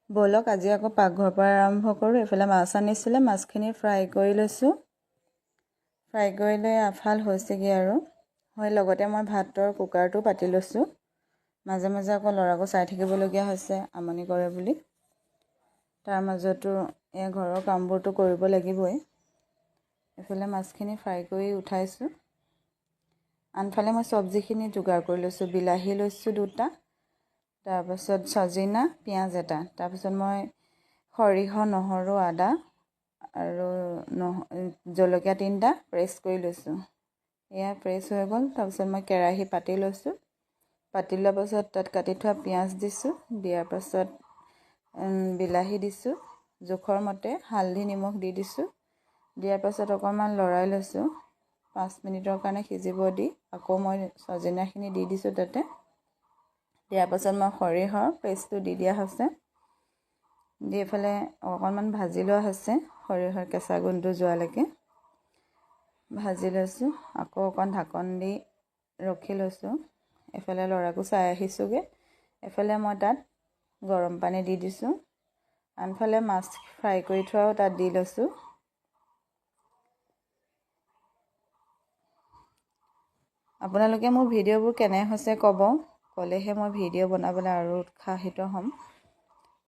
ব'লক আজি আকৌ পাকঘৰৰ পৰা আৰম্ভ কৰোঁ। এইফালে মাছ আনিছিলে, মাছখিনি ফ্ৰাই কৰি লৈছোঁ। ফ্ৰাই কৰি লৈ আফাল হৈছেগৈ আৰু লগতে মই ভাতৰ কুকাৰটো পাতি লৈছোঁ। মাজে মাজে আকৌ ল'ৰাকো চাই থাকিবলগীয়া হৈছে, আমনি কৰে বুলি। তাৰ মাজতো এয়া ঘৰৰ কামবোৰতো কৰিব লাগিবই। এইফালে মাছখিনি ফ্ৰাই কৰি উঠাইছোঁ। আনফালে মই চব্জিখিনি যোগাৰ কৰি লৈছোঁ। বিলাহী লৈছোঁ 2টা, তাৰপাছত চজিনা, পিঁয়াজ এটা, তাৰপিছত মই সৰিয়হ, নহৰু, আদা আৰু জলকীয়া 3টা প্ৰেছ কৰি লৈছোঁ। এয়া প্ৰেছ হৈ গ'ল। তাৰপিছত মই কেৰাহী পাতি লৈছোঁ। পাতি লোৱাৰ পাছত তাত কাটি থোৱা পিঁয়াজ দিছোঁ। দিয়াৰ পাছত বিলাহী দিছোঁ, জোখৰ মতে হালধি নিমখ দি দিছোঁ। দিয়াৰ পাছত অকণমান লৰাই লৈছোঁ। 5 মিনিটৰ কাৰণে সিজিব দি আকৌ মই চজিনাখিনি দি দিছোঁ তাতে। দিয়াৰ পাছত মই সৰিয়হৰ পেষ্টটো দি দিয়া হৈছে। দি এইফালে অকণমান ভাজি লোৱা হৈছে, সৰিয়হৰ কেঁচা গোন্ধটো যোৱালৈকে ভাজি লৈছোঁ। আকৌ অকণ ঢাকন দি ৰখি লৈছোঁ। এফালে ল'ৰাকো চাই আহিছোঁগৈ। এফালে মই তাত গৰম পানী দি দিছোঁ। আনফালে মাছ ফ্ৰাই কৰি থোৱাও তাত দি লৈছোঁ। আপোনালোকে মোৰ ভিডিঅ'বোৰ কেনে হৈছে ক'ব, ক'লেহে মই ভিডিঅ' বনাবলৈ আৰু উৎসাহিত হ'ম।